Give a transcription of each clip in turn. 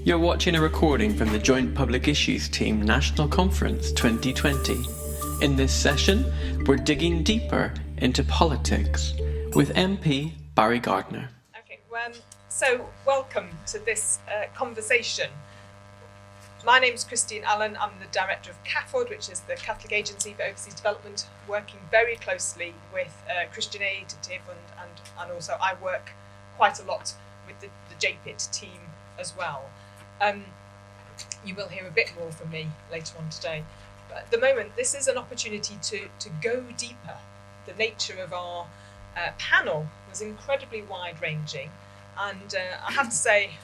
You're watching a recording from the Joint Public Issues Team National Conference 2020. In this session, we're digging deeper into politics with MP Barry Gardiner. Okay, so welcome to this conversation. My name's Christine Allen. I'm the director of CAFOD, which is the Catholic Agency for Overseas Development, working very closely with Christian Aid, CAFOD, and also I work quite a lot with the JPIT team as well. You will hear a bit more from me later on today. But at the moment, this is an opportunity to go deeper. The nature of our panel was incredibly wide-ranging, and I have to say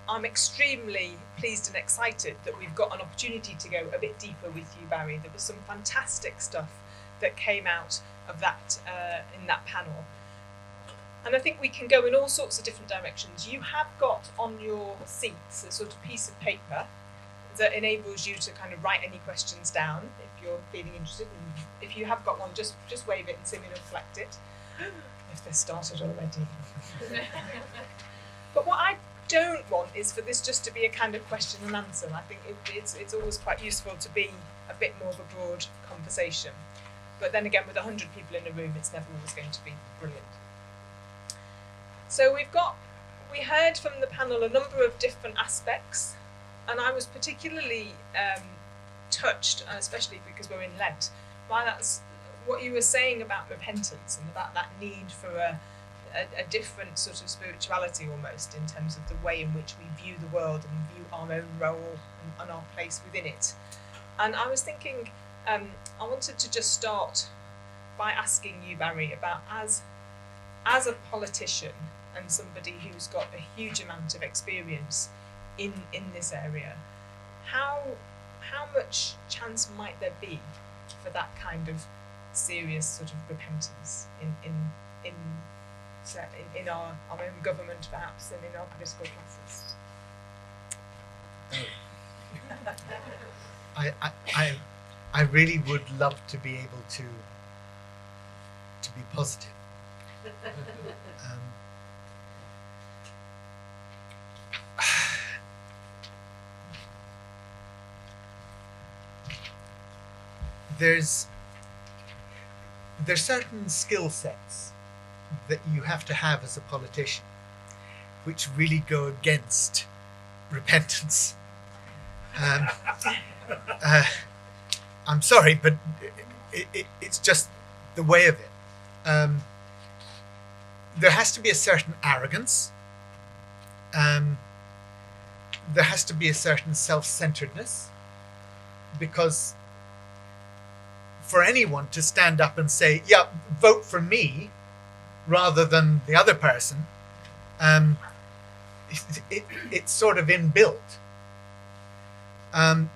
I'm extremely pleased and excited that we've got an opportunity to go a bit deeper with you, Barry. There was some fantastic stuff that came out of that in that panel. And I think we can go in all sorts of different directions. You have got on your seats a sort of piece of paper that enables you to kind of write any questions down if you're feeling interested. And if you have got one, just wave it and see me reflect it. If they're started already. But what I don't want is for this just to be a kind of question and answer. I think it's always quite useful to be a bit more of a broad conversation. But then again, with 100 people in a room, it's never always going to be brilliant. So we heard from the panel a number of different aspects, and I was particularly touched, especially because we're in Lent, by that's what you were saying about repentance and about that need for a different sort of spirituality almost in terms of the way in which we view the world and view our own role and our place within it. And I was thinking, I wanted to just start by asking you, Barry, about as a politician and somebody who's got a huge amount of experience in this area, how much chance might there be for that kind of serious sort of repentance in our own government, perhaps, and in our political classes? I really would love to be able to be positive. There's certain skill sets that you have to have as a politician, which really go against repentance. I'm sorry, but it's just the way of it. There has to be a certain arrogance. There has to be a certain self-centeredness, because for anyone to stand up and say, yeah, vote for me rather than the other person, it's sort of inbuilt. And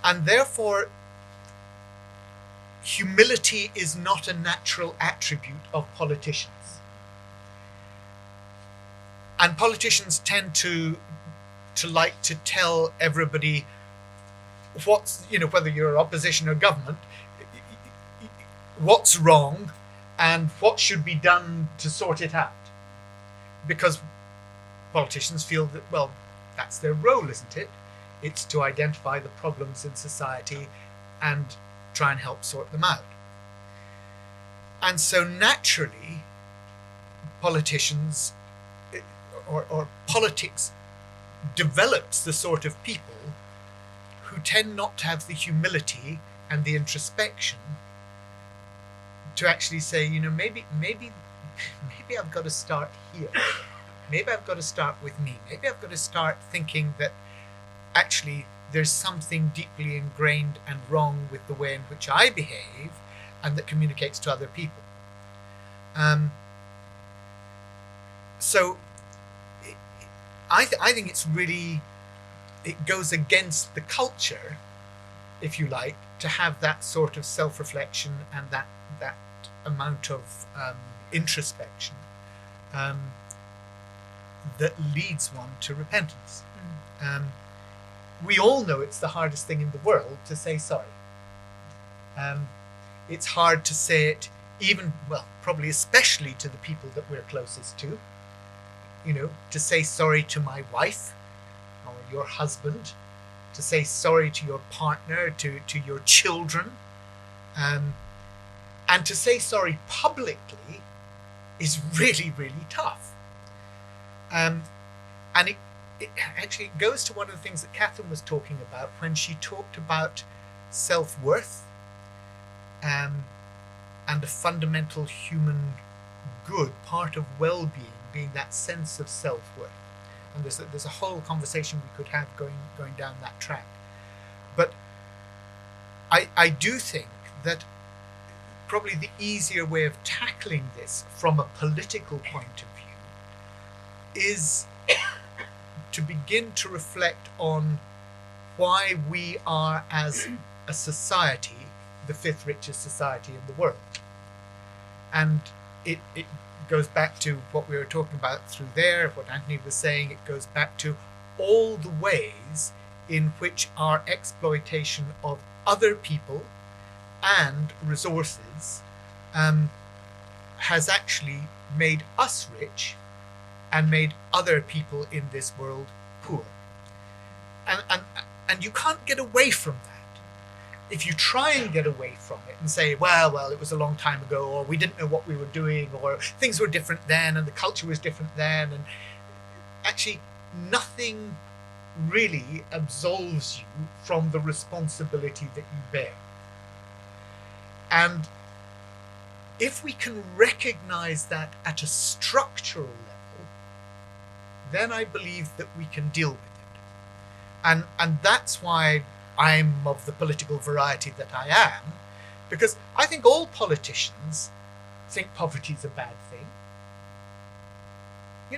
therefore, humility is not a natural attribute of politicians. And politicians tend to like to tell everybody what's, whether you're opposition or government, what's wrong and what should be done to sort it out. Because politicians feel that, well, that's their role, isn't it? It's to identify the problems in society and try and help sort them out. And so naturally, politicians or politics develops the sort of people who tend not to have the humility and the introspection to actually say, maybe I've got to start here. Maybe I've got to start with me. Maybe I've got to start thinking that actually there's something deeply ingrained and wrong with the way in which I behave and that communicates to other people. So I think it's really, it goes against the culture, if you like, to have that sort of self-reflection and that amount of introspection that leads one to repentance. We all know it's the hardest thing in the world to say sorry. It's hard to say it even, well, probably especially to the people that we're closest to. to say sorry to my wife or your husband, to say sorry to your partner, to your children, and to say sorry publicly is really, really tough. And it actually goes to one of the things that Catherine was talking about when she talked about self-worth and a fundamental human good, part of well-being being that sense of self-worth. And there's a whole conversation we could have going down that track. But I do think that probably the easier way of tackling this from a political point of view is to begin to reflect on why we are, as a society, the fifth richest society in the world. And it goes back to what we were talking about through there, what Anthony was saying. It goes back to all the ways in which our exploitation of other people and resources has actually made us rich and made other people in this world poor. And you can't get away from that. If you try and get away from it and say, well, it was a long time ago, or we didn't know what we were doing, or things were different then, and the culture was different then, and actually nothing really absolves you from the responsibility that you bear. And if we can recognize that at a structural level, then I believe that we can deal with it. And that's why I'm of the political variety that I am, because I think all politicians think poverty is a bad thing.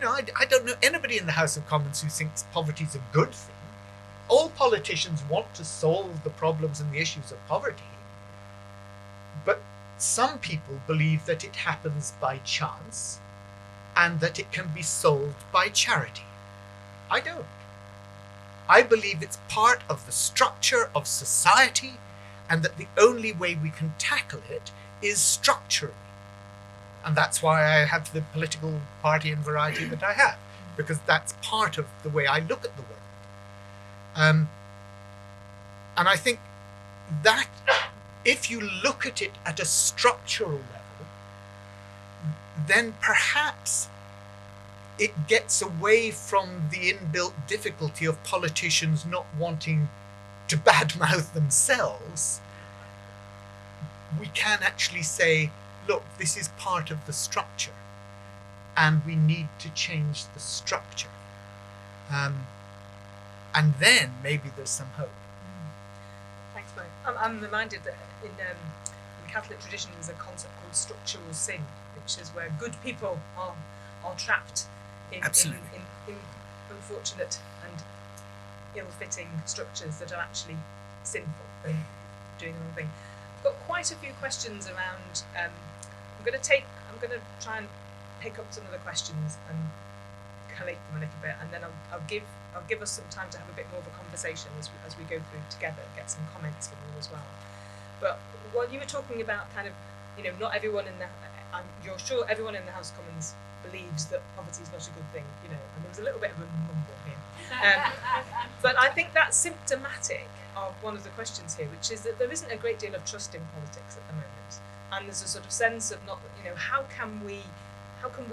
I don't know anybody in the House of Commons who thinks poverty is a good thing. All politicians want to solve the problems and the issues of poverty, but some people believe that it happens by chance and that it can be solved by charity. I don't. I believe it's part of the structure of society, and that the only way we can tackle it is structurally. And that's why I have the political party and variety that I have, because that's part of the way I look at the world. And I think that if you look at it at a structural level, then perhaps it gets away from the inbuilt difficulty of politicians not wanting to badmouth themselves. We can actually say, look, this is part of the structure, and we need to change the structure. And then maybe there's some hope. Thanks, Mo. I'm reminded that in the Catholic tradition there's a concept called structural sin, which is where good people are trapped in unfortunate and ill-fitting structures that are actually sinful and doing the wrong thing. I've got quite a few questions around. I'm going to try and pick up some of the questions and collate them a little bit, and then I'll give us some time to have a bit more of a conversation as we go through together, get some comments from you as well. But while you were talking about kind of, not everyone you're sure everyone in the House of Commons believes that poverty is not a good thing, and there was a little bit of a mumble here. But I think that's symptomatic of one of the questions here, which is that there isn't a great deal of trust in politics at the moment, and there's a sort of sense of not, how can we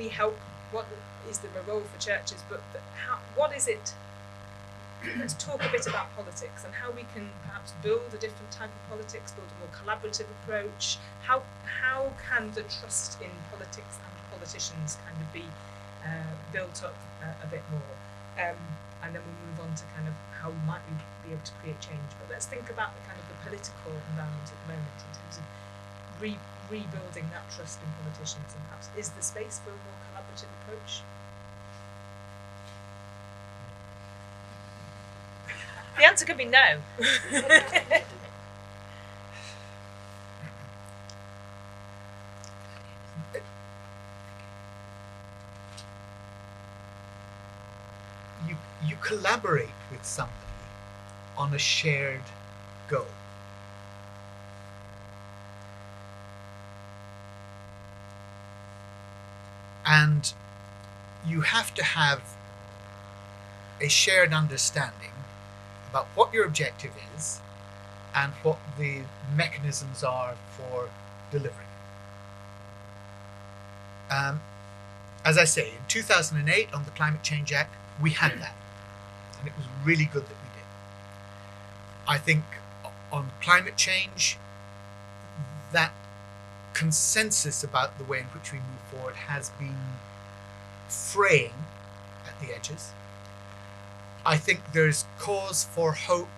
help? What is the role for churches? But what is it? Let's talk a bit about politics and how we can perhaps build a different type of politics, build a more collaborative approach. How can the trust in politics and politicians kind of be built up a bit more? And then we'll move on to kind of how might we be able to create change. But let's think about the kind of the political environment at the moment in terms of rebuilding that trust in politicians, and perhaps is the space for a more collaborative approach? The answer could be no. You collaborate with somebody on a shared goal. And you have to have a shared understanding about what your objective is and what the mechanisms are for delivering it. As I say, in 2008 on the Climate Change Act, we had that, and it was really good that we did. I think on climate change, that consensus about the way in which we move forward has been fraying at the edges. I think there's cause for hope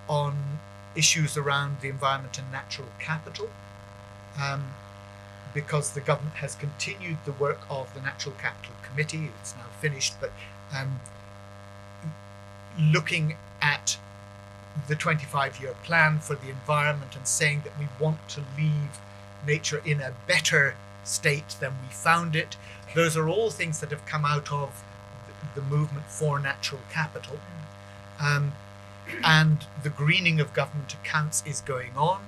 on issues around the environment and natural capital, because the government has continued the work of the Natural Capital Committee. It's now finished, but looking at the 25-year plan for the environment and saying that we want to leave nature in a better state than we found it. Those are all things that have come out of the movement for natural capital. And the greening of government accounts is going on.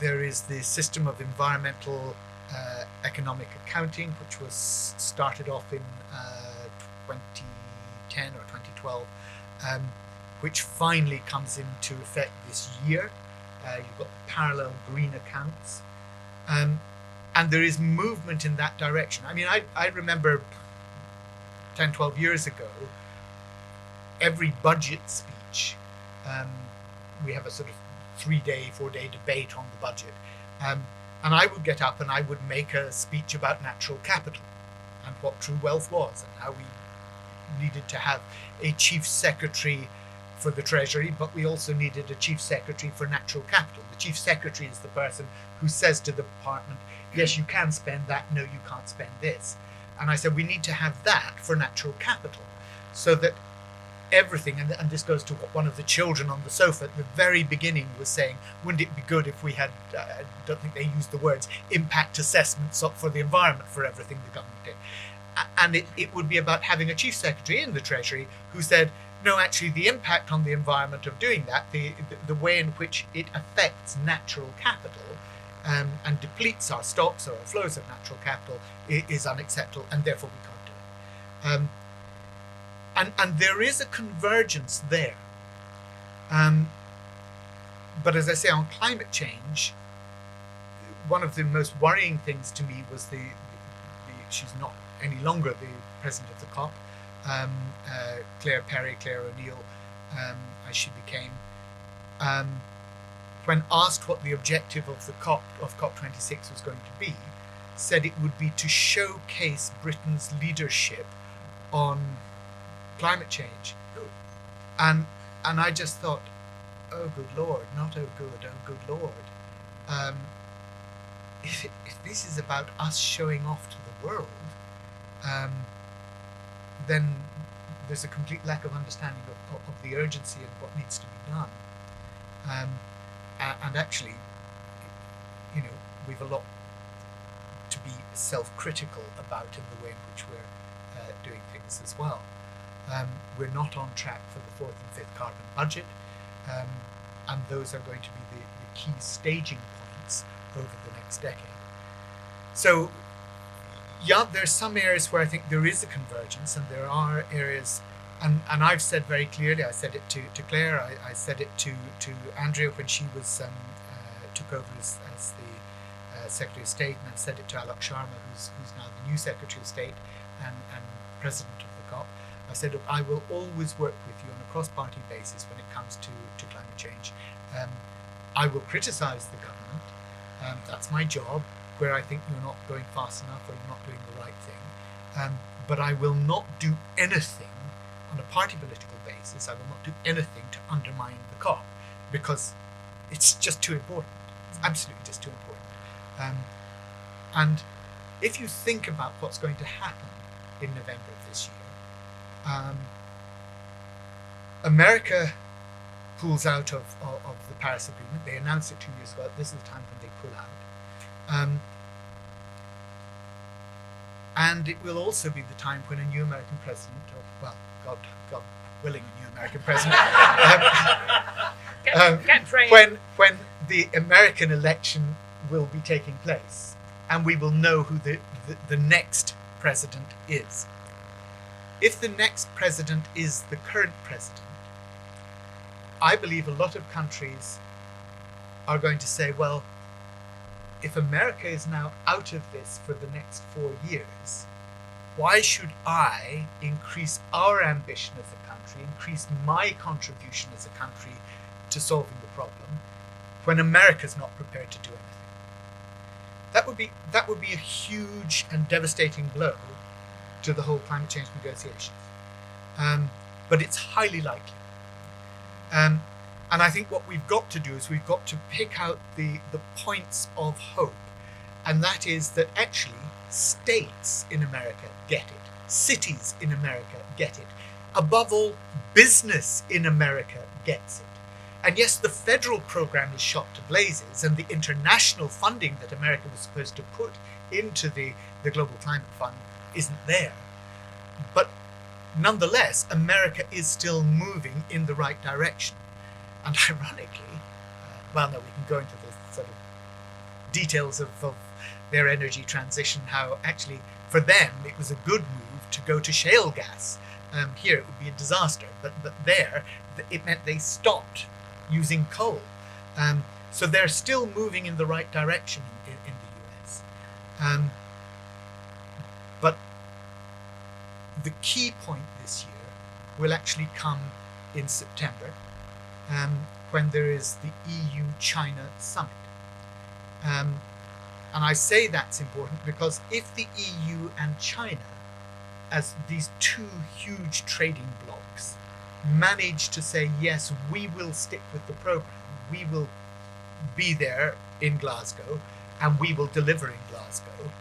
There is the system of environmental economic accounting, which was started off in 2010 or 2012, which finally comes into effect this year. You've got parallel green accounts. And there is movement in that direction. I mean, I remember 10, 12 years ago, every budget speech, we have a sort of 3-day, 4-day debate on the budget. And I would get up and I would make a speech about natural capital and what true wealth was and how we needed to have a chief secretary for the Treasury, but we also needed a chief secretary for natural capital. The chief secretary is the person who says to the department, yes, you can spend that, no, you can't spend this. And I said, we need to have that for natural capital, so that everything, and this goes to what one of the children on the sofa at the very beginning was saying, wouldn't it be good if we had, I don't think they used the words, impact assessments for the environment for everything the government did. And it would be about having a chief secretary in the Treasury who said, no, actually the impact on the environment of doing that, the way in which it affects natural capital and depletes our stocks or our flows of natural capital is unacceptable, and therefore we can't do it. And there is a convergence there. But as I say, on climate change, one of the most worrying things to me was she's not any longer the president of the COP, Claire O'Neill, as she became, when asked what the objective of the COP26 was going to be, said it would be to showcase Britain's leadership on climate change. And I just thought, oh good Lord, not oh good Lord. If this is about us showing off to the world, then there's a complete lack of understanding of the urgency and what needs to be done. And actually, we've a lot to be self-critical about in the way in which we're doing things as well. We're not on track for the 4th and 5th carbon budget, and those are going to be the key staging points over the next decade. So, yeah, there's some areas where I think there is a convergence, and there are areas, and I've said very clearly, I said it to Claire, I said it to Andrea when she was took over as the Secretary of State, and I've said it to Alok Sharma, who's now the new Secretary of State and President of the COP. I said, look, I will always work with you on a cross-party basis when it comes to climate change. I will criticise the government, that's my job, where I think you're not going fast enough or you're not doing the right thing. But I will not do anything on a party political basis. I will not do anything to undermine the COP, because it's just too important. It's absolutely just too important. And if you think about what's going to happen in November of this year, America pulls out of the Paris Agreement. They announced it 2 years ago. This is the time when they pull out. And it will also be the time when a new American president, or, well, God willing, a new American president, when the American election will be taking place, and we will know who the next president is. if the next president is the current president, I believe a lot of countries are going to say, well, if America is now out of this for the next 4 years, why should I increase our ambition as a country, increase my contribution as a country to solving the problem, when America's not prepared to do anything? That would be a huge and devastating blow to the whole climate change negotiations. But it's highly likely. And I think what we've got to do is we've got to pick out the points of hope. And that is that actually states in America get it. Cities in America get it. Above all, business in America gets it. And yes, the federal program is shot to blazes, and the international funding that America was supposed to put into the Global Climate Fund isn't there. But nonetheless, America is still moving in the right direction. And ironically, well, no, we can go into the sort of details of their energy transition, how actually for them it was a good move to go to shale gas. Here it would be a disaster, but there it meant they stopped using coal. So they're still moving in the right direction in the US. But the key point this year will actually come in September, when there is the EU-China summit. And I say that's important because if the EU and China, as these two huge trading blocs, manage to say, yes, we will stick with the program, we will be there in Glasgow, and we will deliver in Glasgow,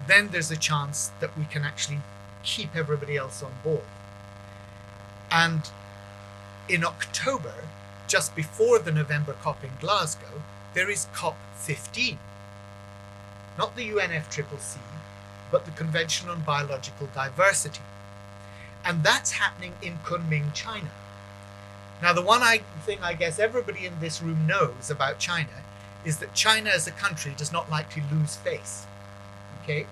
then there's a chance that we can actually keep everybody else on board. And in October, just before the November COP in Glasgow, there is COP 15. Not the UNFCCC, but the Convention on Biological Diversity. And that's happening in Kunming, China. Now, the one thing I guess everybody in this room knows about China is that China as a country does not like to lose face. Okay?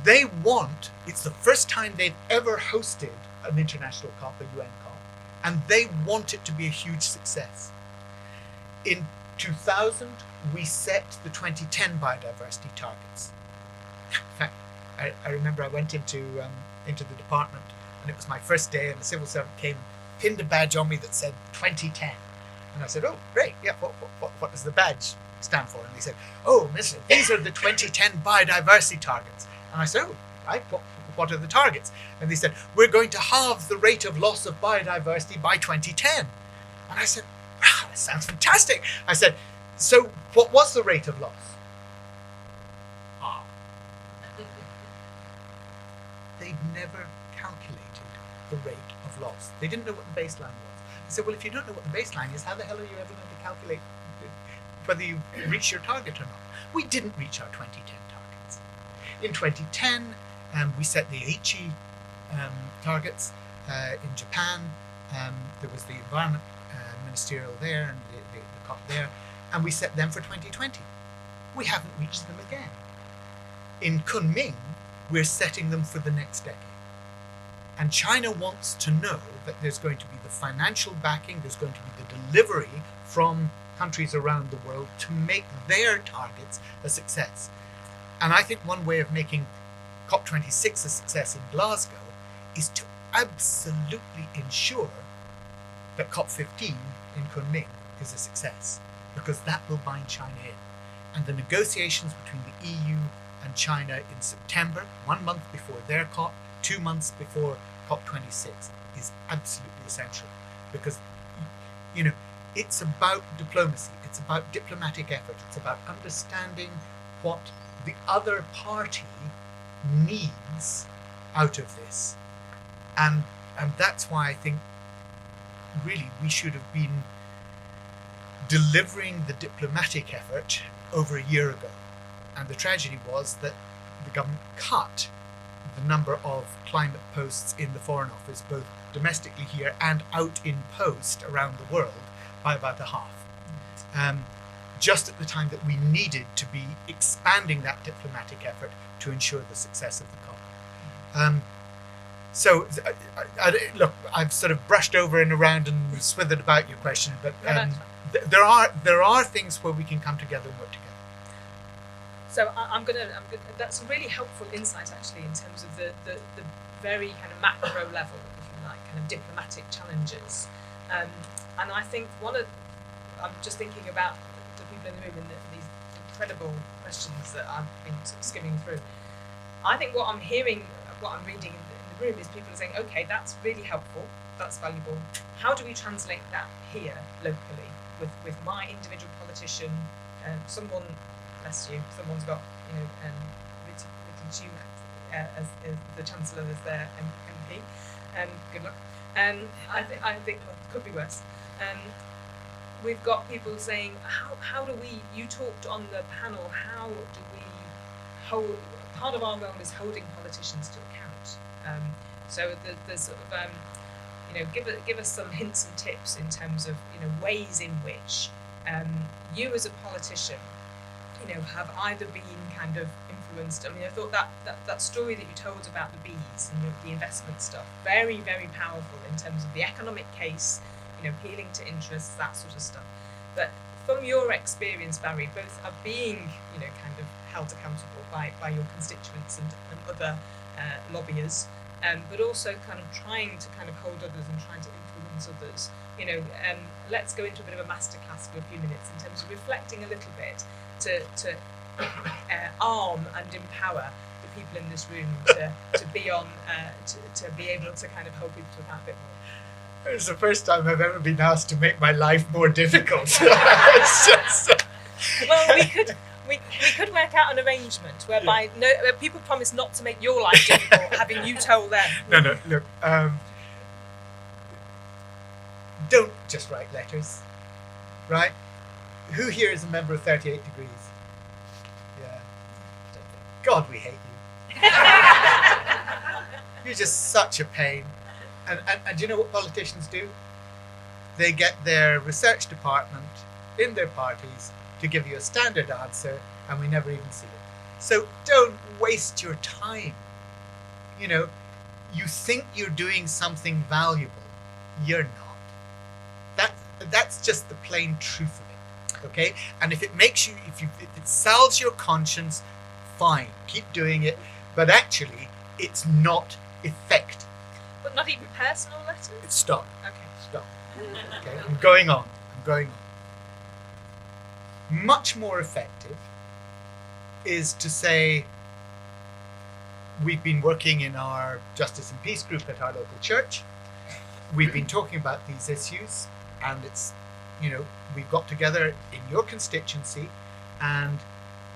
They want, it's the first time they've ever hosted an international COP, a UN COP, and they want it to be a huge success. In 2000, we set the 2010 biodiversity targets. In fact, I remember I went into the department, and it was my first day, and the civil servant came, pinned a badge on me that said 2010. And I said, oh, great, yeah, what does the badge stand for? And they said, oh, mister, these are the 2010 biodiversity targets. And I said, oh, right, what are the targets? And they said, we're going to halve the rate of loss of biodiversity by 2010. And I said, wow, that sounds fantastic. I said, so what was the rate of loss? They'd never calculated the rate of loss. They didn't know what the baseline was. I said, well, if you don't know what the baseline is, how the hell are you ever going to calculate whether you reach your target or not? We didn't reach our 2010 targets. In 2010, we set the Aichi targets in Japan. There was the environment ministerial there and the COP there, and we set them for 2020. We haven't reached them again. In Kunming, we're setting them for the next decade. And China wants to know that there's going to be the financial backing, there's going to be the delivery from countries around the world to make their targets a success. And I think one way of making COP26 a success in Glasgow is to absolutely ensure that COP15 in Kunming is a success, because that will bind China in. And the negotiations between the EU and China in September, 1 month before their COP, 2 months before COP26, is absolutely essential, because, you know, it's about diplomacy, it's about diplomatic effort, it's about understanding what the other party needs out of this. And that's why I think really we should have been delivering the diplomatic effort over a year ago. And the tragedy was that the government cut the number of climate posts in the Foreign Office, both domestically here and out in post around the world, by about a half. Just at the time that we needed to be expanding that diplomatic effort to ensure the success of the COP. So, look, I've sort of brushed over and around and swithered about your question, but there are things where we can come together and work together. So I'm gonna. That's a really helpful insight, actually, in terms of the very kind of macro level, if you like, kind of diplomatic challenges. And I think I'm just thinking about the people in the room and these incredible questions that I've been sort of skimming through. I think what I'm hearing, what I'm reading in the room is people are saying, okay, that's really helpful, that's valuable. How do we translate that here locally with my individual politician, someone, bless you, someone's got, Rishi Sunak as the Chancellor as their MP. Good luck. I think well, it could be worse. We've got people saying, how do we, you talked on the panel, how do we hold, part of our role is holding politicians to account. So there's sort of, give us some hints and tips in terms of, ways in which you as a politician, have either been kind of influenced. I mean, I thought that story that you told about the bees and the investment stuff, very, very powerful in terms of the economic case, appealing to interests, that sort of stuff. But from your experience, Barry, both of being, kind of held accountable by your constituents and other lobbyers, but also kind of trying to kind of hold others and trying to influence others. Let's go into a bit of a masterclass for a few minutes in terms of reflecting a little bit to arm and empower the people in this room to be on to be able to kind of hold people to account a bit more. It's the first time I've ever been asked to make my life more difficult. Well, we could work out an arrangement whereby people promise not to make your life difficult, having you told them. No, look, don't just write letters, right? Who here is a member of 38 Degrees? Yeah. God, we hate you. You're just such a pain. And do you know what politicians do? They get their research department in their parties to give you a standard answer, and we never even see it. So don't waste your time. You think you're doing something valuable. You're not. That's just the plain truth of it. Okay? And if it salves your conscience, fine, keep doing it. But actually, it's not effective. But not even personal letters? Stop. Okay. Stop. Okay, I'm going on. Much more effective is to say, we've been working in our Justice and Peace group at our local church. We've been talking about these issues, and it's, we've got together in your constituency, and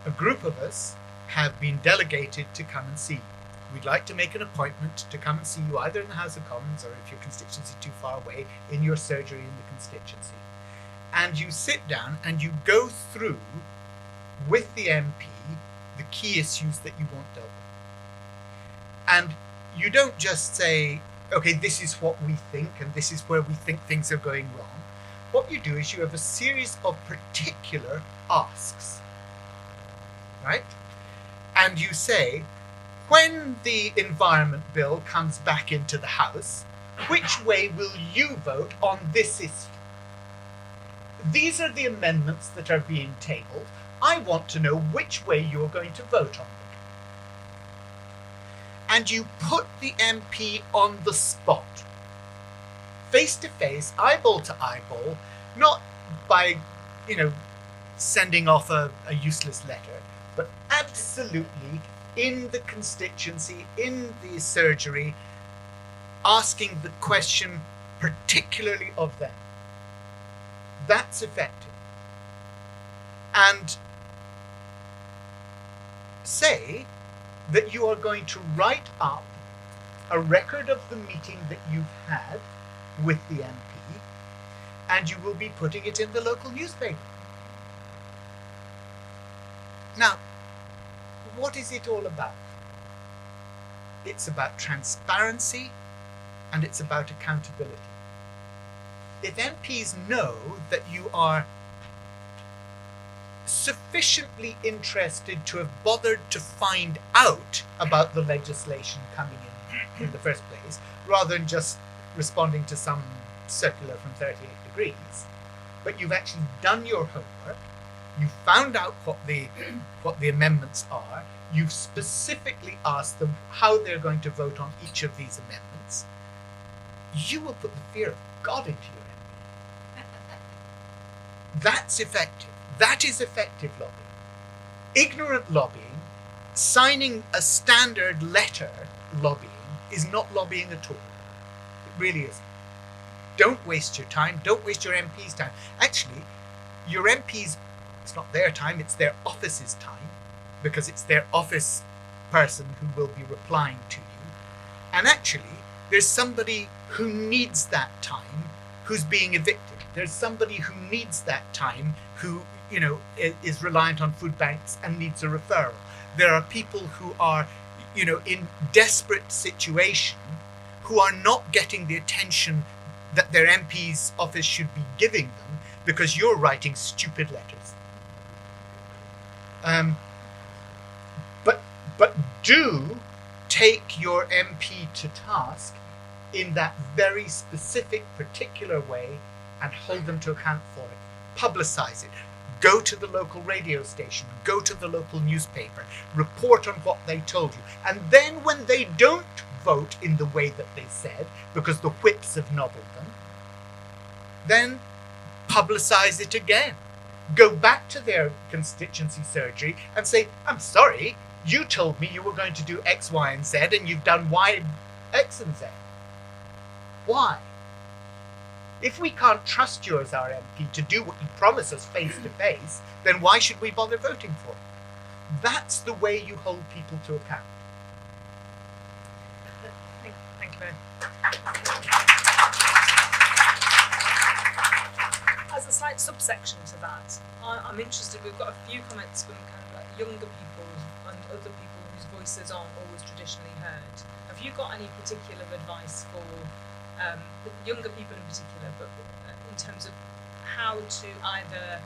a group of us have been delegated to come and see you. We'd like to make an appointment to come and see you either in the House of Commons or, if your constituency is too far away, in your surgery in the constituency. And you sit down and you go through with the MP the key issues that you want dealt with. And you don't just say, okay, this is what we think and this is where we think things are going wrong. What you do is you have a series of particular asks, right? And you say, when the Environment Bill comes back into the House, which way will you vote on this issue? These are the amendments that are being tabled. I want to know which way you're going to vote on them. And you put the MP on the spot, face to face, eyeball to eyeball, not by, sending off a useless letter, but absolutely in the constituency, in the surgery, asking the question particularly of them. That's effective. And say that you are going to write up a record of the meeting that you've had with the MP, and you will be putting it in the local newspaper. Now, what is it all about? It's about transparency and it's about accountability. If MPs know that you are sufficiently interested to have bothered to find out about the legislation coming in in the first place, rather than just responding to some circular from 38 degrees. But you've actually done your homework. You've found out what the amendments are. You've specifically asked them how they're going to vote on each of these amendments. You will put the fear of God into your MP. That's effective. That is effective lobbying. Ignorant lobbying, signing a standard letter lobbying, is not lobbying at all. It really isn't. Don't waste your time. Don't waste your MP's time. Actually, your MP's, it's not their time, it's their office's time, because it's their office person who will be replying to you. And actually, there's somebody who needs that time who's being evicted. There's somebody who needs that time who, is reliant on food banks and needs a referral. There are people who are, in desperate situation who are not getting the attention that their MP's office should be giving them because you're writing stupid letters. But do take your MP to task in that very specific, particular way and hold them to account for it. Publicize it. Go to the local radio station. Go to the local newspaper. Report on what they told you. And then when they don't vote in the way that they said, because the whips have nobbled them, then publicize it again. Go back to their constituency surgery and say, I'm sorry, you told me you were going to do X, Y, and Z, and you've done Y, X, and Z. Why? If we can't trust you as our MP to do what you promise us face to face, then why should we bother voting for you? That's the way you hold people to account. Thank you, Barry. As a slight subsection to that, I'm interested, we've got a few comments from kind of like younger people and other people whose voices aren't always traditionally heard. Have you got any particular advice for younger people in particular, but in terms of how to either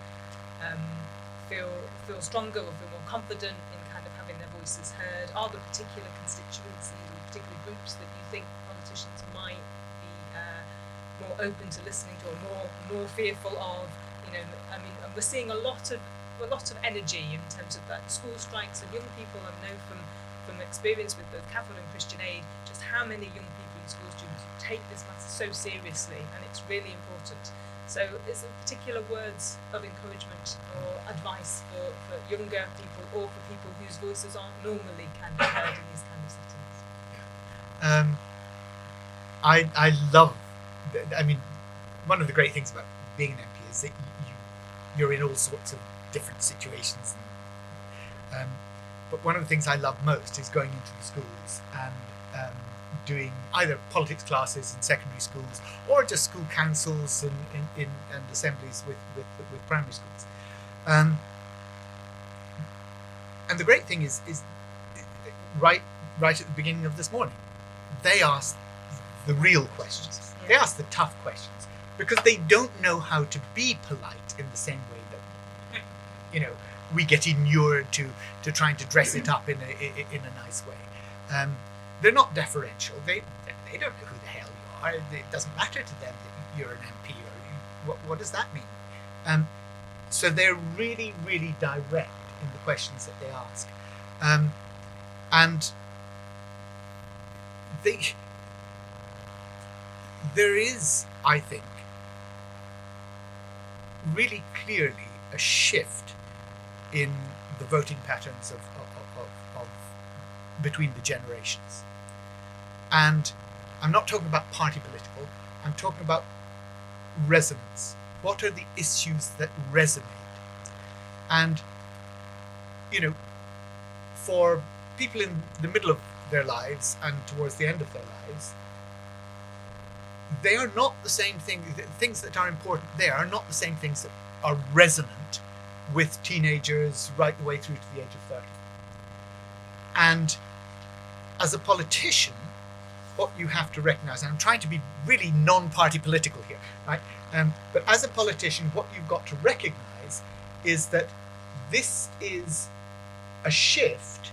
feel stronger or feel more confident in kind of having their voices heard? Are there particular constituencies or particular groups that you think politicians might be more open to listening to or more fearful of? And we're seeing a lot of energy in terms of that school strikes and young people. I know from experience with both CAFOD and Christian Aid just how many young people in school students who take this matter so seriously, and it's really important. So is there particular words of encouragement or advice for younger people or for people whose voices aren't normally kind of heard in these kind of settings? I love, one of the great things about being an MP is that you're in all sorts of different situations. But one of the things I love most is going into the schools and doing either politics classes in secondary schools or just school councils and assemblies with primary schools. And the great thing is right at the beginning of this morning, they asked the real questions. They asked the tough questions because they don't know how to be polite in the same way that we get inured to trying to dress it up in a nice way. They're not deferential. They don't know who the hell you are. It doesn't matter to them that you're an MP or what does that mean? So they're really, really direct in the questions that they ask, and there is, I think, really clearly a shift in the voting patterns of between the generations. And I'm not talking about party political, I'm talking about resonance. What are the issues that resonate? And, for people in the middle of their lives and towards the end of their lives, they are not the same thing. The things that are important there are not the same things that are resonant with teenagers right the way through to the age of 30. And as a politician, what you have to recognize, and I'm trying to be really non-party political here, right? But as a politician, what you've got to recognize is that this is a shift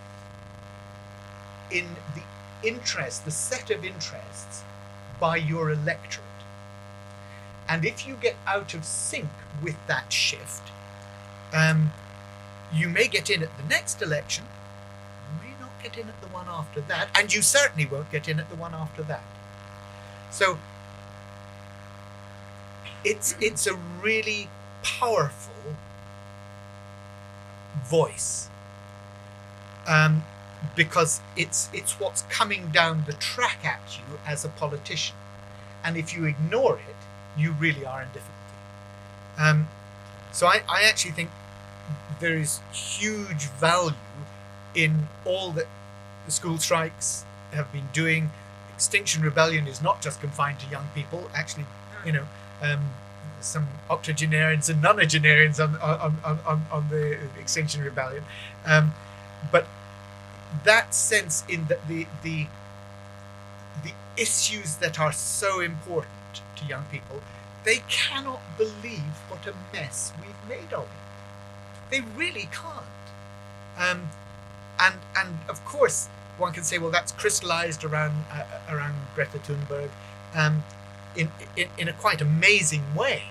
in the interest, the set of interests, by your electorate. And if you get out of sync with that shift, you may get in at the next election, you may not get in at the one after that, and you certainly won't get in at the one after that. So it's a really powerful voice, because it's what's coming down the track at you as a politician, and if you ignore it, you really are in difficulty. So I actually think there is huge value in all that the school strikes have been doing. Extinction Rebellion is not just confined to young people. Actually, some octogenarians and nonagenarians on the Extinction Rebellion, but that sense in that the issues that are so important to young people, they cannot believe what a mess we've made of it. They really can't. And of course, one can say, well, that's crystallized around Greta Thunberg in a quite amazing way.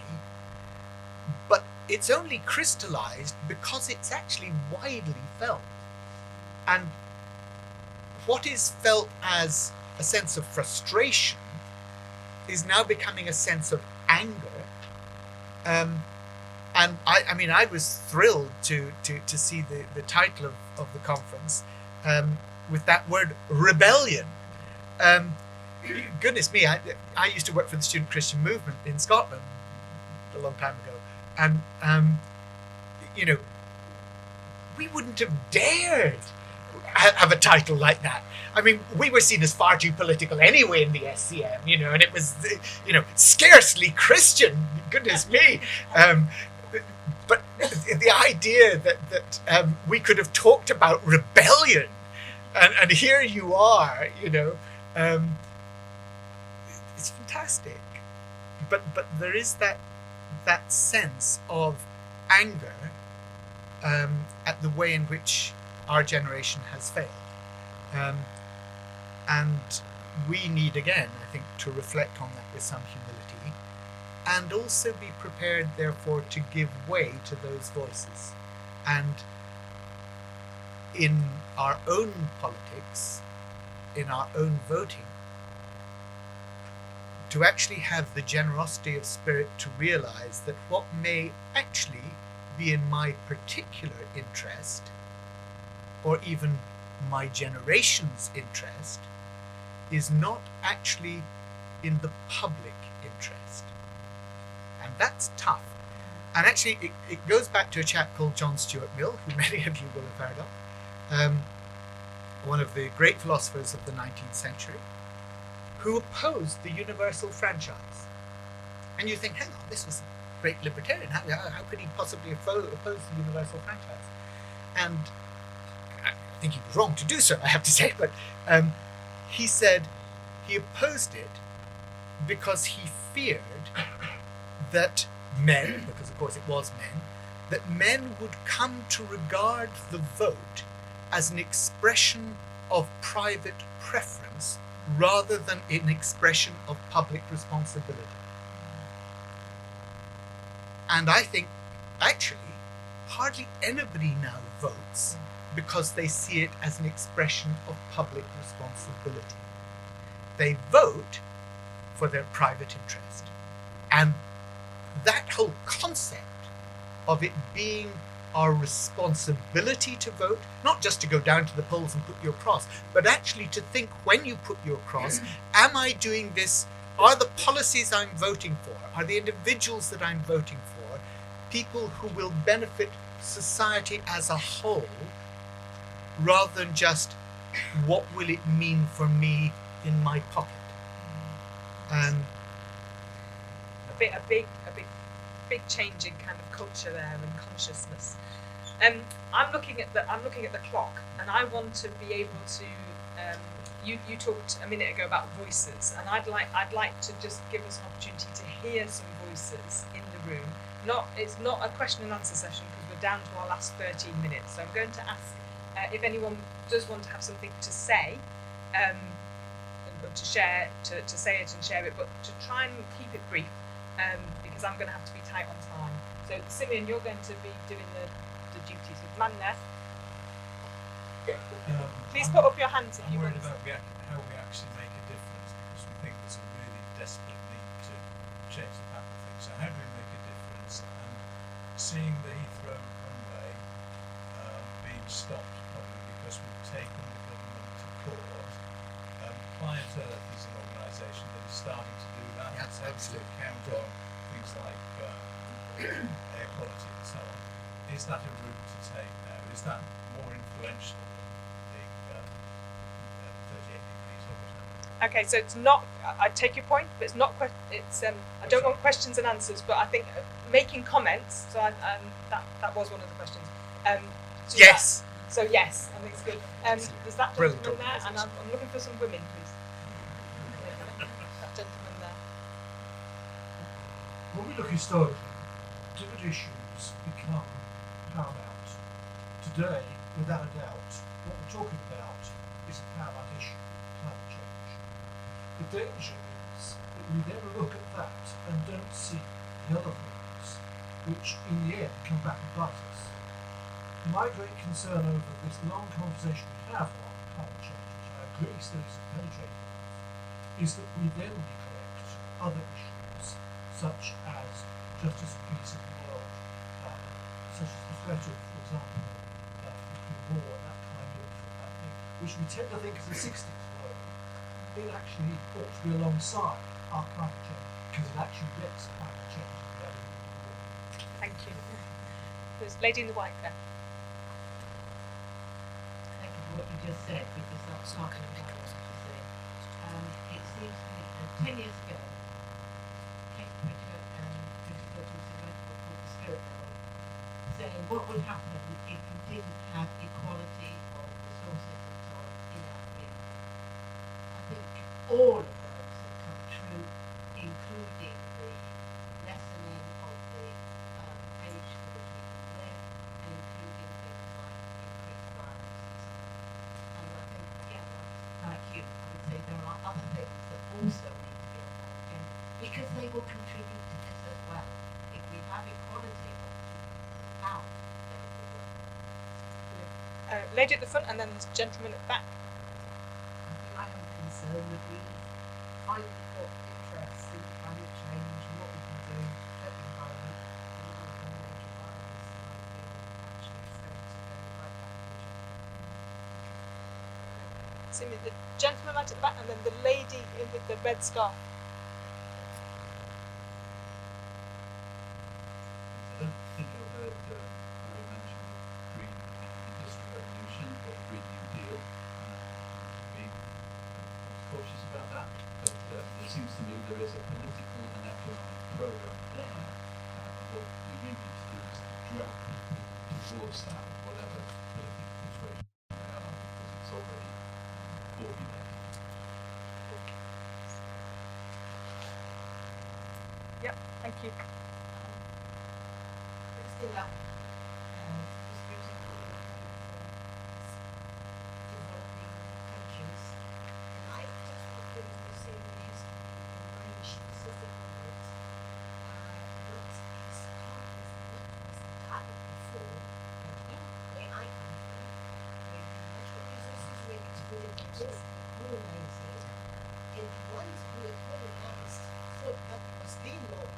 But it's only crystallized because it's actually widely felt. And what is felt as a sense of frustration is now becoming a sense of anger. And I was thrilled to see the title of the conference with that word rebellion. Goodness me, I used to work for the Student Christian Movement in Scotland a long time ago, and we wouldn't have dared have a title like that. I mean, we were seen as far too political anyway in the SCM, and it was, scarcely Christian. Goodness me. But the idea that we could have talked about rebellion, and here you are, it's fantastic. But there is that sense of anger at the way in which our generation has failed. And we need, again, I think, to reflect on that with some humility, and also be prepared, therefore, to give way to those voices. And in our own politics, in our own voting, to actually have the generosity of spirit to realize that what may actually be in my particular interest, or even my generation's interest, is not actually in the public interest. And that's tough. And actually, it goes back to a chap called John Stuart Mill, who many of you will have heard of, one of the great philosophers of the 19th century, who opposed the universal franchise. And you think, hang on, this was a great libertarian. How could he possibly oppose the universal franchise? And I think he was wrong to do so, I have to say, but he said he opposed it because he feared that men, because of course it was men, that men would come to regard the vote as an expression of private preference rather than an expression of public responsibility. And I think, actually, hardly anybody now votes because they see it as an expression of public responsibility. They vote for their private interest. And that whole concept of it being our responsibility to vote, not just to go down to the polls and put your cross, but actually to think, when you put your cross, am I doing this? Are the policies I'm voting for, are the individuals that I'm voting for, people who will benefit society as a whole, rather than just what will it mean for me in my pocket? A big change in kind of culture there and consciousness. I'm looking at the clock, and I want to be able to. You talked a minute ago about voices, and I'd like to just give us an opportunity to hear some voices in the room. It's not a question and answer session because we're down to our last 13 minutes. So I'm going to ask if anyone does want to have something to say. want to share, to say it and share it, but to try and keep it brief, because I'm going to have to be tight on time. So Simeon, you're going to be doing the duties with Manna. Please put up your hands if you want. I'm worried about how we actually make a difference, because we think there's a really desperate need to change the pattern of things. So how do we make a difference? And seeing the Heathrow runway being stopped probably because we've taken the government to court. Client Earth is an organisation that is starting to do that. Yes, It's able to count on things like air quality and so on. Is that a route to take now? Is that more influential than the 38 degrees or whatever? Okay, so it's not. I take your point, but it's not. It's. I don't want questions and answers, but I think making comments. So that was one of the questions. So Yes. So yes, I think it's good. There's that Brilliant gentleman there, and I'm looking for some women, please. That gentleman there. When we look historically, different issues become paramount. Today, without a doubt, what we're talking about is a paramount issue, climate change. The danger is that we then look at that and don't see the other things, which in the end come back and bite us. My great concern over this long conversation we have on climate change, which I agree still isn't penetrating enough, is that we then neglect other issues, such as justice and peace in the world, such as the threat of, for example, nuclear war and that kind of thing, which we tend to think is a 60s world. It actually ought to be alongside our climate change, because it actually gets climate change in the value of the world. Thank you. There's a lady in the white there. Thank you for what you just said, because that's not what I wanted to say. It seems to me that 10 years ago, Kate Pitcher and Christopher Wilson wrote a book called The Spirit Level, saying what would happen if we didn't have equality of resources and so on in our community. I think all of those have come true, including the lessening of the age for which we can live, and including things like increased violence and so on. And I think, again, like you, I would say there are other things that also need to be on our agenda, because they will contribute to this as well. If we have equality of power, then it will work. Lady at the front, and then this gentleman at the back. I am concerned that we finally got interest in climate change and what we can do at the environment. And one of the major barriers that I feel actually is going to go right back to the gender. Simeon, the gentleman right at the back, and then the lady with the red scarf. I don't think I've heard Barry mention the Green Industrial Revolution or the Green New Deal. Be cautious about that, but it seems to me there is a political and economic program there. What we really need to do is drag people towards that, whatever political persuasion they are, because it's already formulated. Yep, thank you. Christina, distributing developing countries. And I just want to say the history of very specific on it. What is part of what was done before, and where I come from, where the natural resources were exploited like this, colonizing, and the ones who were colonized thought that was the law.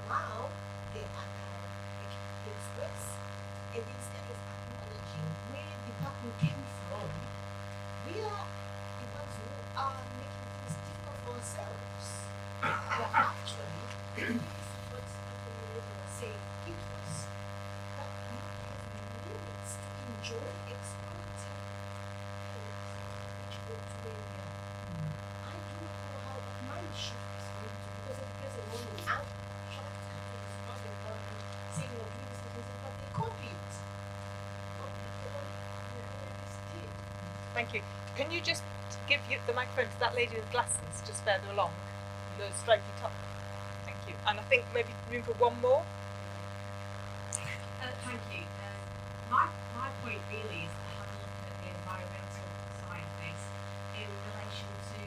Now they are now making things worse. And instead of acknowledging where the people came from, we are the ones who are making things difficult for ourselves. But actually, this is what Anthony was saying, it was that we have limits to enjoy exploiting things which go to where we are. I don't know how that mind shift is going to, because at the present moment, I'm shocked at the Zimbabwean government saying we're doing this, but they copy it. Thank you. Can you just give the microphone to that lady with glasses just further along, the stripy top? Thank you. And I think maybe room for one more. Thank you. My point really is to have a look at the environmental side of this in relation to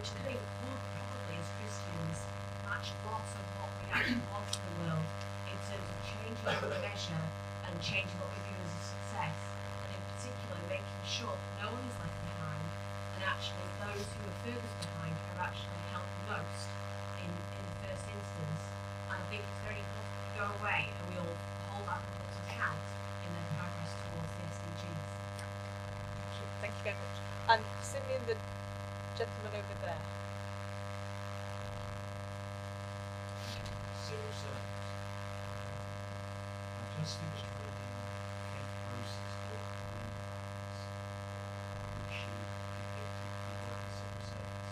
which I think would probably, as Christians, match a lot of what we actually want in the world in terms of changing what we measure and changing what we view as a success, and in particular making sure that no one is left behind, and actually those who are furthest behind are actually helped most in the first instance. And I think it's very important that we go away and we all hold our people to account in their progress towards the SDGs. Thank you very much. And Simeon, the gentleman over there. Civil servants. I just finished reading Kate Gross's book, which she depicted the work of civil servants.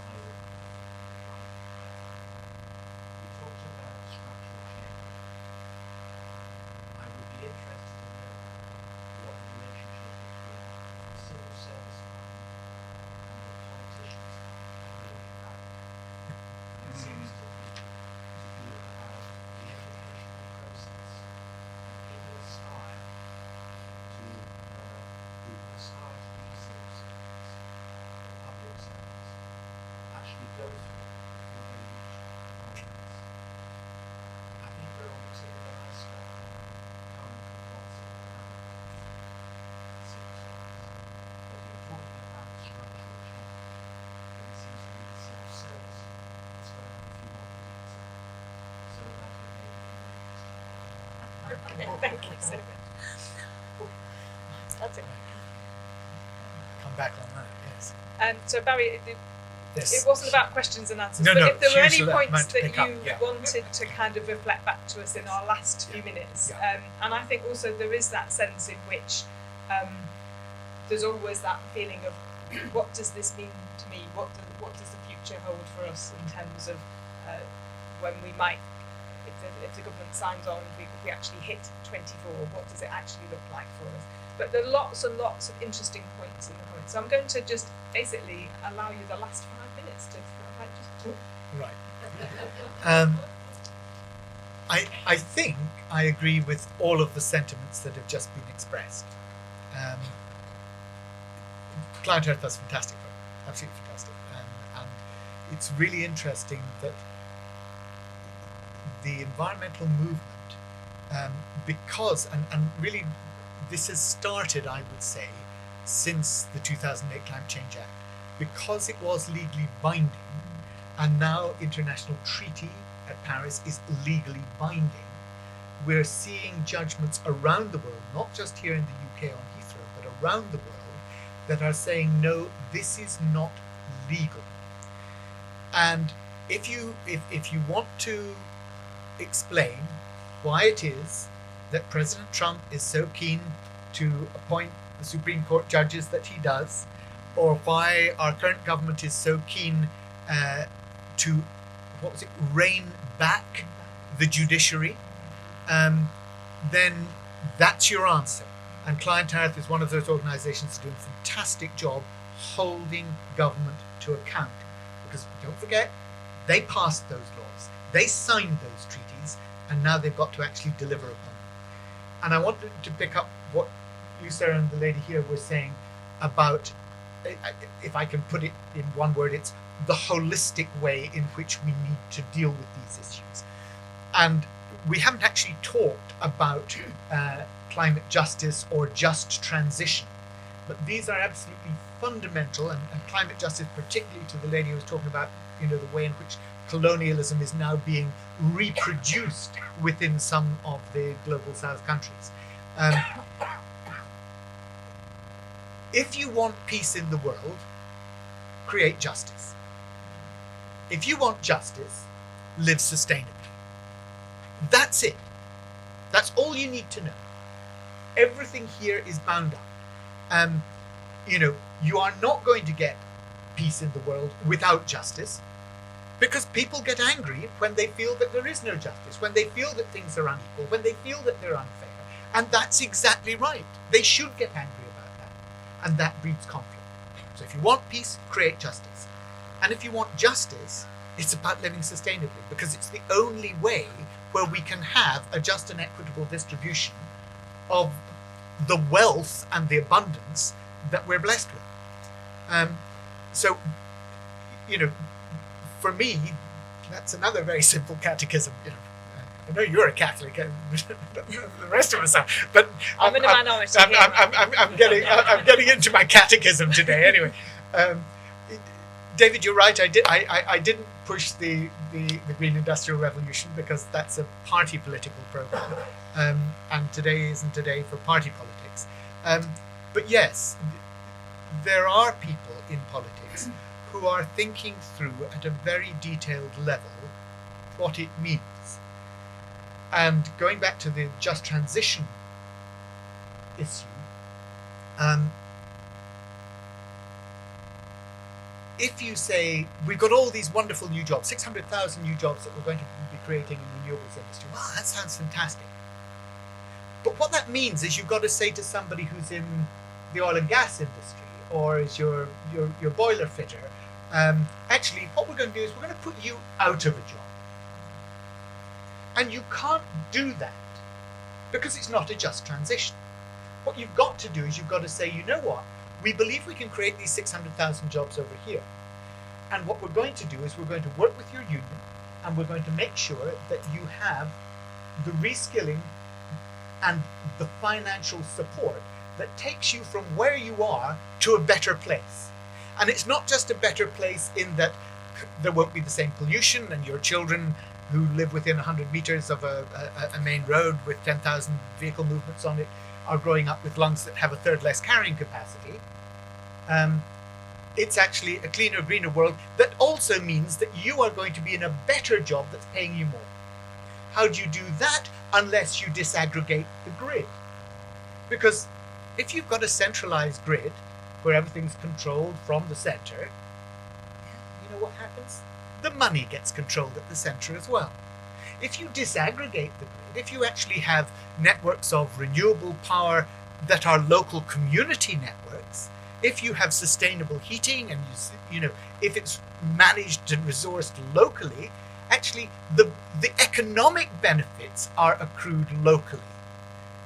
I would like we talked about structural change. I would be interested to know what the relationship between the civil service fund and the politicians fund really about. It seems to me to be about the educational process and people aspire to who aspire to be civil servants, public servants, actually go through before they reach prominence. I think we're on the tip of the iceberg current lots of other civil servants. But you're talking about structural change, and it seems to be the civil service that's going to have a few more idiots in it, so that it may be really interesting. Okay, thank you so much. That's it. Come back on that, yes. So Barry, Yes. it wasn't about questions and answers, No, but no, if there were any hugely points meant to that pick up, you yeah. wanted to kind of reflect back to us in our last few minutes, Yeah. and I think also there is that sense in which there's always that feeling of what does this mean to me? What does the future hold for us in terms of when we might, if the government signs on, we actually hit 24, what does it actually look like for us? But there are lots and lots of interesting points in the comments. So I'm going to just basically allow you the last 5 minutes to just talk. Right. I think I agree with all of the sentiments that have just been expressed. Client Earth was fantastic, absolutely fantastic, and it's really interesting that the environmental movement, because and really this has started, I would say, since the 2008 Climate Change Act, because it was legally binding, and now international treaty at Paris is legally binding. We're seeing judgments around the world, not just here in the UK on Heathrow, but around the world, that are saying no, this is not legal. And if you want to explain why it is that President Trump is so keen to appoint the Supreme Court judges that he does, or why our current government is so keen to rein back the judiciary, then that's your answer. And Client Earth is one of those organisations doing a fantastic job holding government to account. Because don't forget, they passed those laws, they signed those treaties, and now they've got to actually deliver upon them. And I wanted to pick up what you, Sarah, and the lady here were saying about, if I can put it in one word, it's the holistic way in which we need to deal with these issues. And we haven't actually talked about climate justice or just transition, but these are absolutely fundamental, and climate justice, particularly to the lady who was talking about, the way in which colonialism is now being reproduced within some of the global south countries. If you want peace in the world, create justice. If you want justice, live sustainably. That's it. That's all you need to know. Everything here is bound up. You are not going to get peace in the world without justice, because people get angry when they feel that there is no justice, when they feel that things are unequal, when they feel that they're unfair. And that's exactly right. They should get angry about that. And that breeds conflict. So if you want peace, create justice. And if you want justice, it's about living sustainably, because it's the only way where we can have a just and equitable distribution of the wealth and the abundance that we're blessed with. So for me, that's another very simple catechism. I know you're a Catholic, and the rest of us are, but I'm in a minority here. I'm getting into my catechism today. Anyway, David, you're right. I didn't push the Green Industrial Revolution because that's a party political program, and today isn't a day for party politics. But yes, there are people in politics who are thinking through at a very detailed level what it means. And going back to the just transition issue, if you say, we've got all these wonderful new jobs, 600,000 new jobs that we're going to be creating in the renewables industry, wow, that sounds fantastic. But what that means is you've got to say to somebody who's in the oil and gas industry, or is your boiler fitter, actually what we're going to do is we're going to put you out of a job. And you can't do that because it's not a just transition. What you've got to do is you've got to say, you know what, we believe we can create these 600,000 jobs over here. And what we're going to do is we're going to work with your union, and we're going to make sure that you have the reskilling and the financial support that takes you from where you are to a better place. And it's not just a better place in that there won't be the same pollution, and your children who live within 100 meters of a main road with 10,000 vehicle movements on it are growing up with lungs that have a third less carrying capacity. It's actually a cleaner, greener world that also means that you are going to be in a better job that's paying you more. How do you do that unless you disaggregate the grid? Because if you've got a centralized grid where everything's controlled from the center, you know what happens? The money gets controlled at the center as well. If you disaggregate the grid, if you actually have networks of renewable power that are local community networks, if you have sustainable heating, and if it's managed and resourced locally, actually the economic benefits are accrued locally.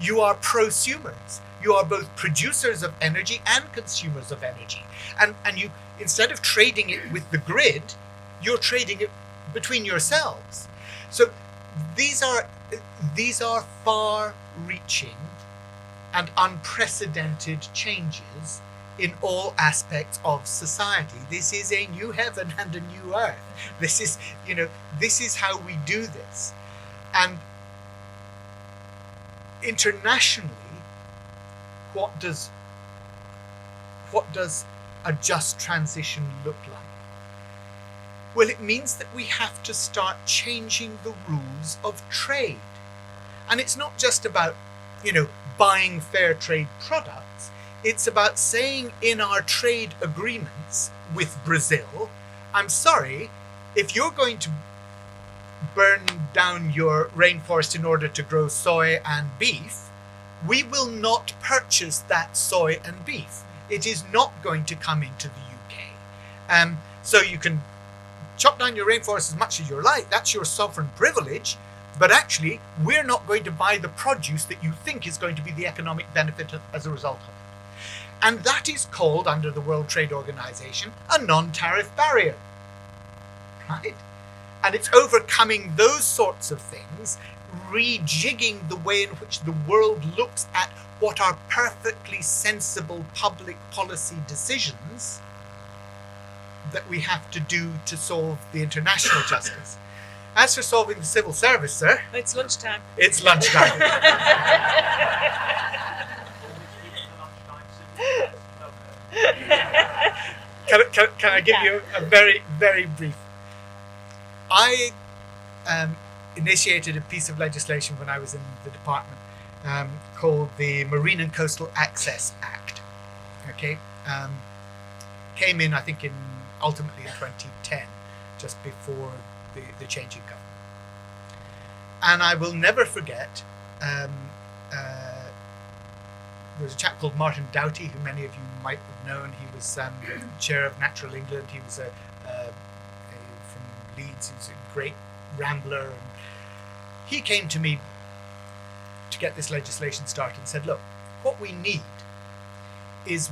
You are prosumers. You are both producers of energy and consumers of energy. And you, instead of trading it with the grid, you're trading it between yourselves. So these are far-reaching and unprecedented changes in all aspects of society. This is a new heaven and a new earth. This is how we do this. And internationally, what does a just transition look like? Well, it means that we have to start changing the rules of trade. And it's not just about, buying fair trade products. It's about saying in our trade agreements with Brazil, I'm sorry, if you're going to burn down your rainforest in order to grow soy and beef, we will not purchase that soy and beef. It is not going to come into the UK. So you can chop down your rainforest as much as you like, that's your sovereign privilege, but actually we're not going to buy the produce that you think is going to be the economic benefit as a result of it. And that is called, under the World Trade Organization, a non-tariff barrier, right? And it's overcoming those sorts of things, rejigging the way in which the world looks at what are perfectly sensible public policy decisions that we have to do to solve the international justice. As for solving the civil service, sir... It's lunchtime. It's lunchtime. Can I give you a very, very brief... I initiated a piece of legislation when I was in the department called the Marine and Coastal Access Act. Okay, came in, I think, ultimately in 2010, just before the change in government. And I will never forget. There was a chap called Martin Doughty, who many of you might have known. He was chair of Natural England. He was from Leeds. He was a great rambler. And he came to me to get this legislation started and said, look, what we need is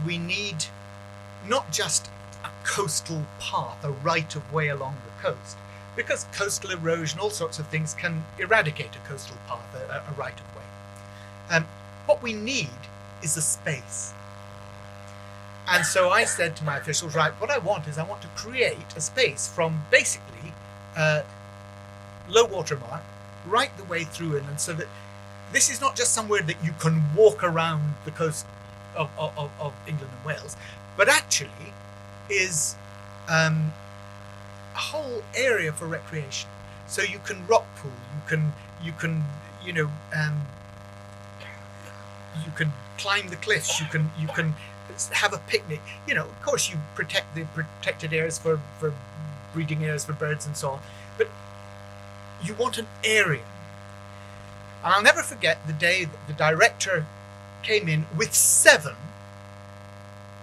not just a coastal path, a right of way along the coast, because coastal erosion, all sorts of things can eradicate a coastal path, a right of way. What we need is a space. And so I said to my officials, right, what I want to create a space from basically low water mark right the way through inland, so that this is not just somewhere that you can walk around the coast of England and Wales, but actually is a whole area for recreation. So you can rock pool, you can climb the cliffs, you can have a picnic. Of course you protect the protected areas for breeding areas for birds and so on, but you want an area. And I'll never forget the day that the director came in with 7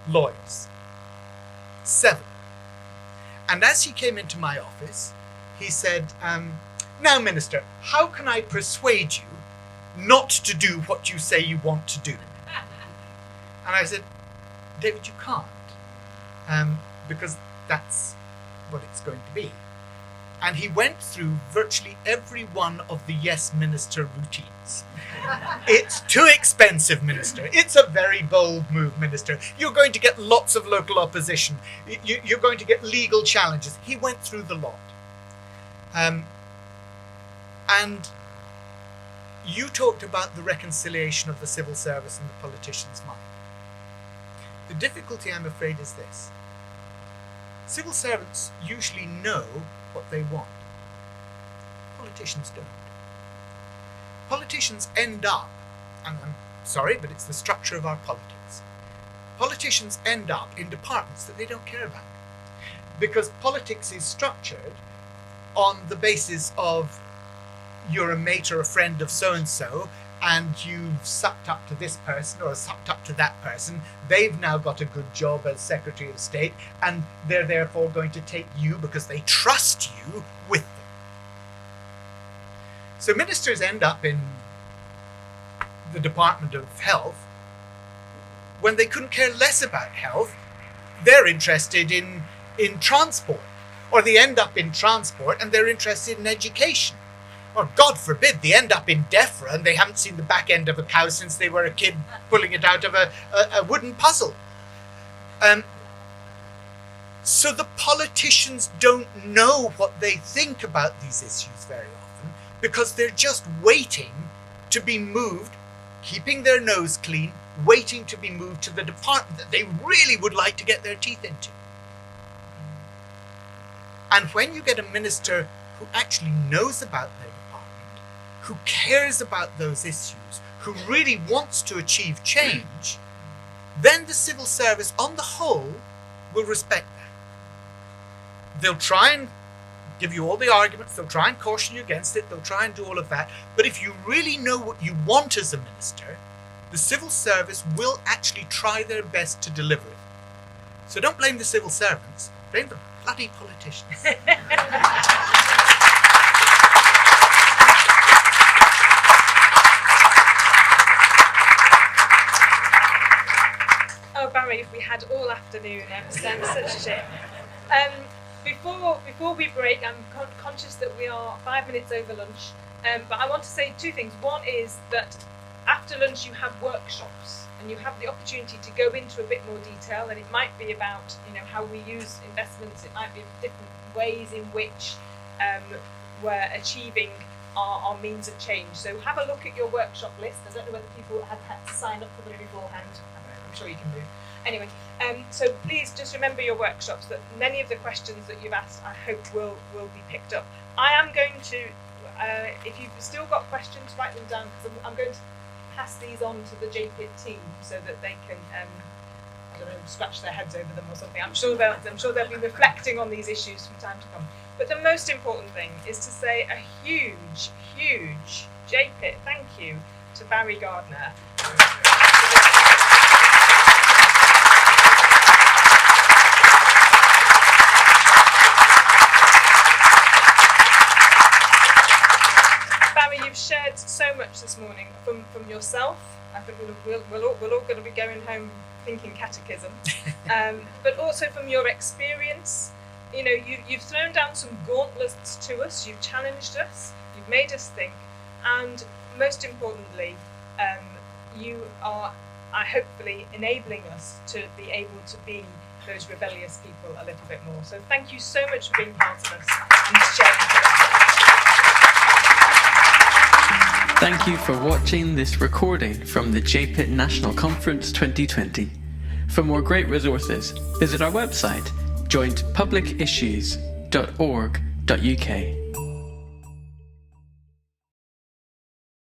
lawyers. 7. And as he came into my office, he said, now, Minister, how can I persuade you not to do what you say you want to do? And I said, David, you can't, because that's what it's going to be. And he went through virtually every one of the Yes Minister routines. It's too expensive, Minister. It's a very bold move, Minister. You're going to get lots of local opposition. You're going to get legal challenges. He went through the lot. And you talked about the reconciliation of the civil service and the politician's mind. The difficulty, I'm afraid, is this. Civil servants usually know what they want. Politicians don't. Politicians end up, and I'm sorry, but it's the structure of our politics. Politicians end up in departments that they don't care about. Because politics is structured on the basis of you're a mate or a friend of so-and-so, and you've sucked up to this person or sucked up to that person. They've now got a good job as Secretary of State, and they're therefore going to take you, because they trust you, with them. So ministers end up in the Department of Health when they couldn't care less about health. They're interested in transport, or they end up in transport and they're interested in education. Or, God forbid, they end up in DEFRA and they haven't seen the back end of a cow since they were a kid pulling it out of a wooden puzzle. So the politicians don't know what they think about these issues very often, because they're just waiting to be moved, keeping their nose clean, waiting to be moved to the department that they really would like to get their teeth into. And when you get a minister who actually knows about their department, who cares about those issues, who really wants to achieve change, then the civil service on the whole will respect that. They'll try and give you all the arguments, they'll try and caution you against it, they'll try and do all of that. But if you really know what you want as a minister, the civil service will actually try their best to deliver it. So don't blame the civil servants, blame the bloody politicians. Oh, Barry, if we had all afternoon, such a shame. Before we break, I'm conscious that we are 5 minutes over lunch, but I want to say 2 things. One is that after lunch you have workshops and you have the opportunity to go into a bit more detail, and it might be about how we use investments, it might be different ways in which we're achieving our means of change. So have a look at your workshop list. I don't know whether people had to sign up for them beforehand. I'm sure you can do. Anyway, so please just remember your workshops, that many of the questions that you've asked I hope will be picked up. I am going to, if you've still got questions, write them down, because I'm going to pass these on to the JPIT team so that they can, I don't know, scratch their heads over them or something. I'm sure they'll be reflecting on these issues from time to come. But the most important thing is to say a huge, huge JPIT thank you to Barry Gardiner. Barry, you've shared so much this morning from yourself. I think we're all going to be going home thinking catechism, but also from your experience. You know, you've thrown down some gauntlets to us, you've challenged us, you've made us think, and most importantly, you are hopefully enabling us to be able to be those rebellious people a little bit more. So thank you so much for being part of us and sharing with us. Thank you for watching this recording from the JPIT National Conference 2020. For more great resources, visit our website, jointpublicissues.org.uk.